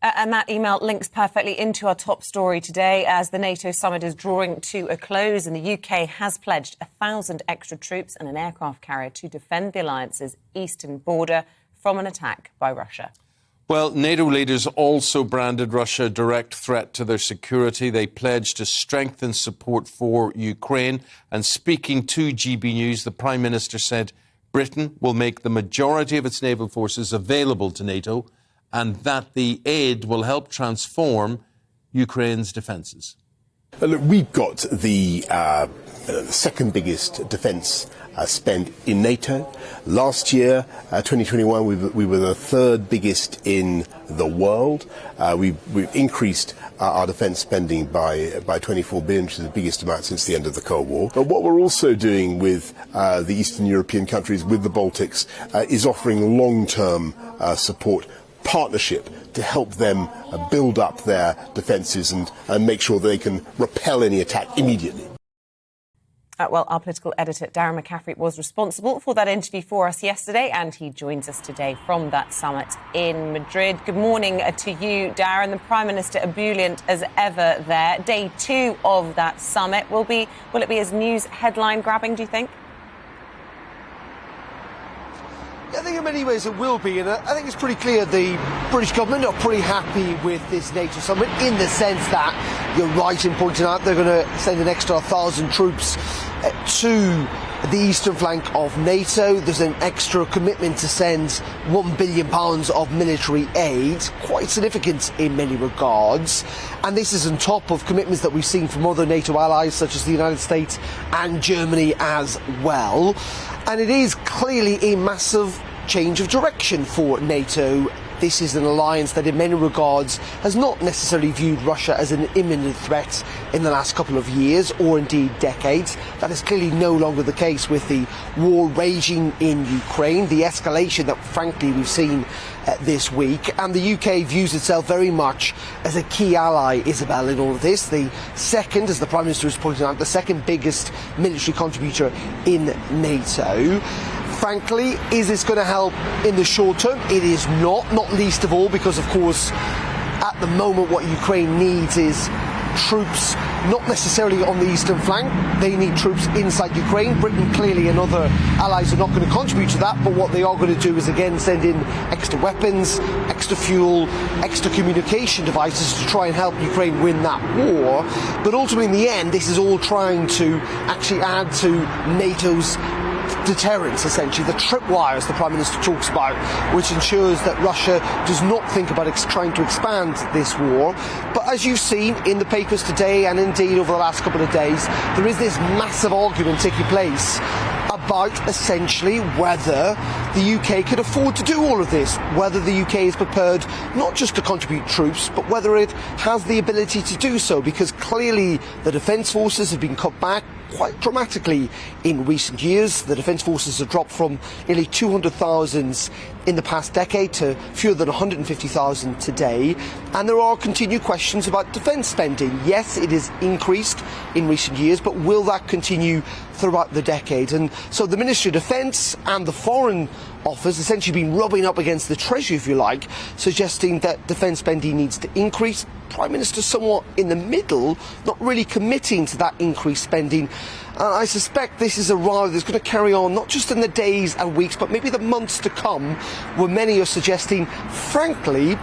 And that email links perfectly into our top story today as the NATO summit is drawing to a close and the UK has pledged 1,000 extra troops and an aircraft carrier to defend the alliance's eastern border from an attack by Russia. Well, NATO leaders also branded Russia a direct threat to their security. They pledged to strengthen support for Ukraine. And speaking to GBNews, the Prime Minister said Britain will make the majority of its naval forces available to NATO and that the aid will help transform Ukraine's defences. Look, we've got the second biggest defence spend in NATO. Last year, 2021, we were the third biggest in the world. We've increased our defence spending by 24 billion, which is the biggest amount since the end of the Cold War. But what we're also doing with the Eastern European countries, with the Baltics, is offering long-term support, partnership to help them build up their defences and make sure they can repel any attack immediately. Well, our political editor, Darren McCaffrey, was responsible for that interview for us yesterday, and he joins us today from that summit in Madrid. Good morning to you, Darren. The Prime Minister ebullient as ever there. Day 2 of that summit. Will it be as news headline grabbing, do you think? I think in many ways it will be, and I think it's pretty clear the British government are pretty happy with this NATO summit in the sense that you're right in pointing out they're going to send an extra 1,000 troops to the eastern flank of NATO. There's an extra commitment to send £1 billion of military aid, quite significant in many regards. And this is on top of commitments that we've seen from other NATO allies, such as the United States and Germany as well. And it is clearly a massive change of direction for NATO. This is an alliance that in many regards has not necessarily viewed Russia as an imminent threat in the last couple of years or indeed decades. That is clearly no longer the case with the war raging in Ukraine, the escalation that frankly we've seen this week. And the UK views itself very much as a key ally, Isabel, in all of this. The second, as the Prime Minister has pointed out, the second biggest military contributor in NATO. Frankly, is this going to help in the short term? It is not least of all because, of course, at the moment what Ukraine needs is troops, not necessarily on the eastern flank. They need troops inside Ukraine. Britain clearly and other allies are not going to contribute to that, but what they are going to do is again send in extra weapons, extra fuel, extra communication devices to try and help Ukraine win that war. But ultimately in the end, this is all trying to actually add to NATO's deterrence, essentially, the tripwires the Prime Minister talks about, which ensures that Russia does not think about trying to expand this war. But as you've seen in the papers today and indeed over the last couple of days, there is this massive argument taking place about essentially whether the UK can afford to do all of this, whether the UK is prepared not just to contribute troops, but whether it has the ability to do so, because clearly the defence forces have been cut back quite dramatically in recent years. The defence forces have dropped from nearly 200,000 in the past decade to fewer than 150,000 today. And there are continued questions about defence spending. Yes, it is increased in recent years, but will that continue throughout the decade? And so the Ministry of Defence and the Foreign Office essentially been rubbing up against the Treasury, if you like, suggesting that defence spending needs to increase. Prime Minister somewhat in the middle, not really committing to that increased spending. I suspect this is a row that's going to carry on not just in the days and weeks, but maybe the months to come, where many are suggesting, frankly,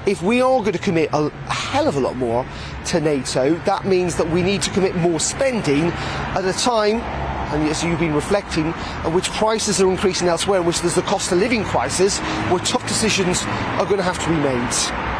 if we are going to commit a hell of a lot more to NATO, that means that we need to commit more spending at a time, and as you've been reflecting, at which prices are increasing elsewhere, in which there's the cost of living crisis, where tough decisions are going to have to be made.